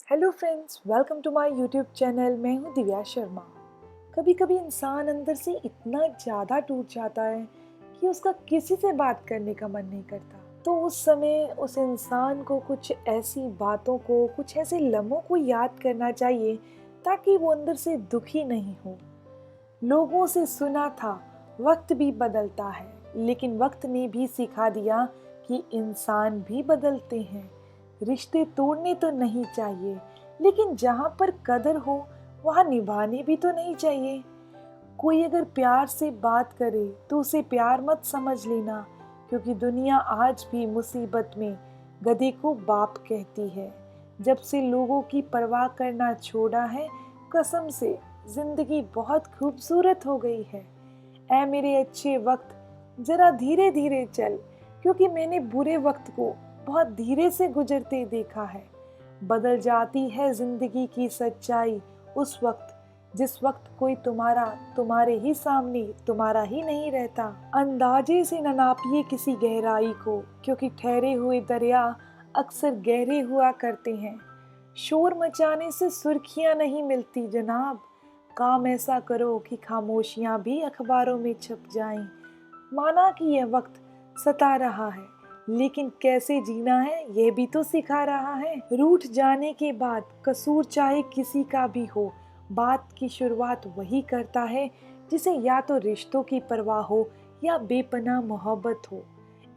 Hello friends, welcome to my YouTube channel. मैं हूं दिव्या शर्मा। कभी कभी इंसान अंदर से इतना ज़्यादा टूट जाता है कि उसका किसी से बात करने का मन नहीं करता। तो उस समय उस इंसान को कुछ ऐसी बातों को, कुछ ऐसे लम्हों को याद करना चाहिए ताकि वो अंदर से दुखी नहीं हो। लोगों से सुना था वक्त भी बदलता है, लेकिन वक्त ने भी सिखा दिया कि इंसान भी बदलते हैं। रिश्ते तोड़ने तो नहीं चाहिए, लेकिन जहाँ पर कदर हो वहाँ निभाने भी तो नहीं चाहिए। कोई अगर प्यार से बात करे तो उसे प्यार मत समझ लेना, क्योंकि दुनिया आज भी मुसीबत में गधे को बाप कहती है। जब से लोगों की परवाह करना छोड़ा है, कसम से जिंदगी बहुत खूबसूरत हो गई है। ऐ मेरे अच्छे वक्त, जरा धीरे धीरे चल, क्योंकि मैंने बुरे वक्त को बहुत धीरे से गुजरते देखा है। बदल जाती है जिंदगी की सच्चाई उस वक्त जिस वक्त कोई तुम्हारे ही सामने तुम्हारा ही नहीं रहता। अंदाजे से न नापिए किसी गहराई को, क्योंकि ठहरे हुए दरिया अक्सर गहरे हुआ करते हैं। शोर मचाने से सुर्खियां नहीं मिलती जनाब। काम ऐसा करो कि खामोशियां भी अखबारों में छप जाएं। माना कि यह वक्त सता रहा है, लेकिन कैसे जीना है यह भी तो सिखा रहा है। रूठ जाने के बाद कसूर चाहे किसी का भी हो, बात की शुरुआत वही करता है जिसे या तो रिश्तों की परवाह हो या बेपनाह मोहब्बत हो।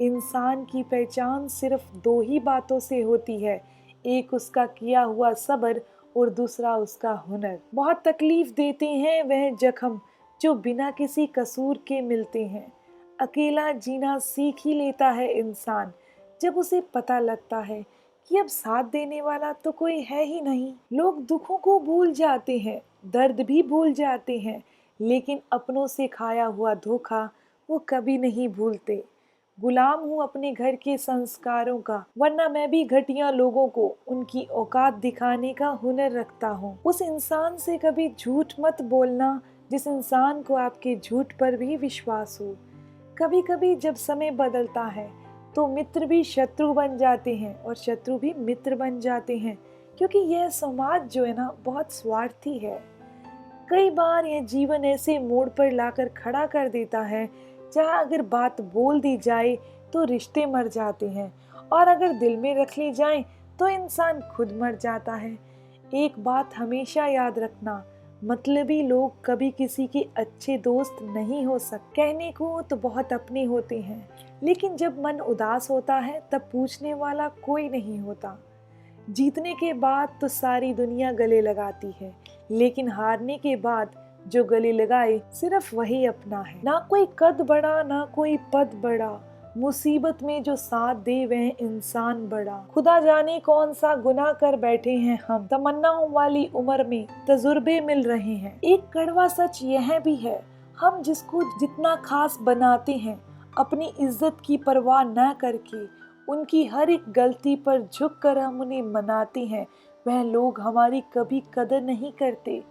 इंसान की पहचान सिर्फ दो ही बातों से होती है, एक उसका किया हुआ सब्र और दूसरा उसका हुनर। बहुत तकलीफ देते हैं वह जख्म जो बिना किसी कसूर के मिलते हैं। अकेला जीना सीख ही लेता है इंसान जब उसे पता लगता है कि अब साथ देने वाला तो कोई है ही नहीं। लोग दुखों को भूल जाते हैं, दर्द भी भूल जाते हैं, लेकिन अपनों से खाया हुआ धोखा वो कभी नहीं भूलते। गुलाम हूँ अपने घर के संस्कारों का, वरना मैं भी घटिया लोगों को उनकी औकात दिखाने का हुनर रखता हूँ। उस इंसान से कभी झूठ मत बोलना जिस इंसान को आपके झूठ पर भी विश्वास हो। कभी कभी जब समय बदलता है तो मित्र भी शत्रु बन जाते हैं और शत्रु भी मित्र बन जाते हैं, क्योंकि यह समाज जो है ना बहुत स्वार्थी है। कई बार यह जीवन ऐसे मोड़ पर लाकर खड़ा कर देता है जहाँ अगर बात बोल दी जाए तो रिश्ते मर जाते हैं, और अगर दिल में रख ली जाए तो इंसान खुद मर जाता है। एक बात हमेशा याद रखना, मतलबी लोग कभी किसी के अच्छे दोस्त नहीं हो सकते। कहने को तो बहुत अपने होते हैं, लेकिन जब मन उदास होता है तब पूछने वाला कोई नहीं होता। जीतने के बाद तो सारी दुनिया गले लगाती है, लेकिन हारने के बाद जो गले लगाए सिर्फ वही अपना है। ना कोई कद बड़ा ना कोई पद बड़ा, मुसीबत में जो साथ दे वह इंसान बड़ा। खुदा जाने कौन सा गुनाह कर बैठे हैं हम, तमन्नाओं वाली उम्र में तजुर्बे मिल रहे हैं। एक कड़वा सच यह भी है, हम जिसको जितना खास बनाते हैं, अपनी इज्जत की परवाह न करके उनकी हर एक गलती पर झुक कर हम उन्हें मनाते हैं, वह लोग हमारी कभी कदर नहीं करते।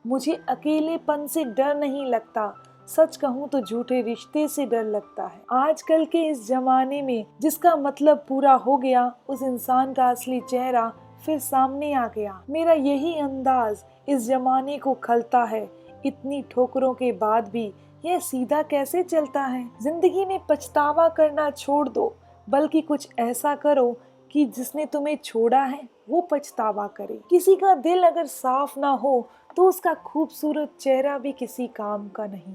मुझे अकेलेपन से डर नहीं लगता, सच कहूँ तो झूठे रिश्ते से डर लगता है। आजकल के इस जमाने में जिसका मतलब पूरा हो गया, उस इंसान का असली चेहरा फिर सामने आ गया। मेरा यही अंदाज इस जमाने को खलता है, इतनी ठोकरों के बाद भी यह सीधा कैसे चलता है। जिंदगी में पछतावा करना छोड़ दो, बल्कि कुछ ऐसा करो कि जिसने तुम्हें छोड़ा है वो पछतावा करे। किसी का दिल अगर साफ ना हो तो उसका खूबसूरत चेहरा भी किसी काम का नहीं।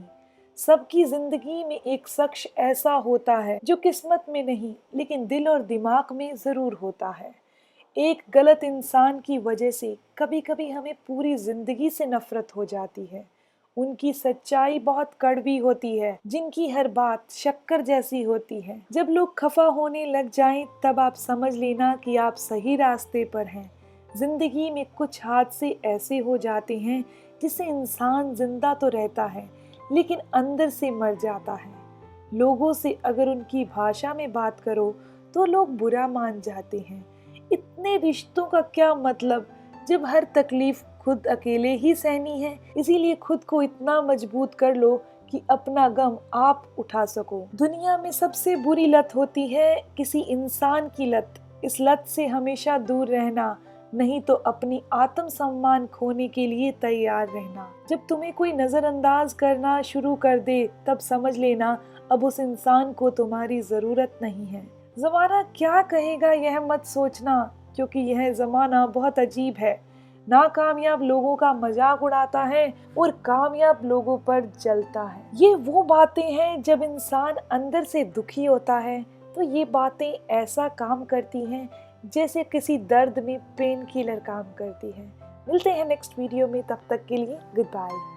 सबकी जिंदगी में एक शख्स ऐसा होता है जो किस्मत में नहीं, लेकिन दिल और दिमाग में जरूर होता है। एक गलत इंसान की वजह से कभी कभी हमें पूरी जिंदगी से नफरत हो जाती है। उनकी सच्चाई बहुत कड़वी होती है, जिनकी हर बात शक्कर जैसी होती है। जब लोग खफा होने लग जाएं, तब आप समझ लेना कि आप सही रास्ते पर हैं। जिंदगी में कुछ हादसे ऐसे हो जाते हैं जिससे इंसान जिंदा तो रहता है, लेकिन अंदर से मर जाता है। लोगों से अगर उनकी भाषा में बात करो तो लोग बुरा मान जाते हैं। इतने रिश्तों का क्या मतलब जब हर तकलीफ खुद अकेले ही सहनी है। इसीलिए खुद को इतना मजबूत कर लो कि अपना गम आप उठा सको। दुनिया में सबसे बुरी लत होती है किसी इंसान की लत। इस लत से हमेशा दूर रहना, नहीं तो अपनी आत्म सम्मान खोने के लिए तैयार रहना। जब तुम्हें कोई नजरअंदाज करना शुरू कर दे तब समझ लेना अब उस इंसान को तुम्हारी जरूरत नहीं है। जमाना क्या कहेगा यह मत सोचना, क्योंकि यह जमाना बहुत अजीब है। नाकामयाब लोगों का मजाक उड़ाता है और कामयाब लोगों पर जलता है। ये वो बातें हैं जब इंसान अंदर से दुखी होता है तो ये बातें ऐसा काम करती हैं जैसे किसी दर्द में पेन किलर काम करती है। मिलते हैं नेक्स्ट वीडियो में, तब तक के लिए गुड बाय।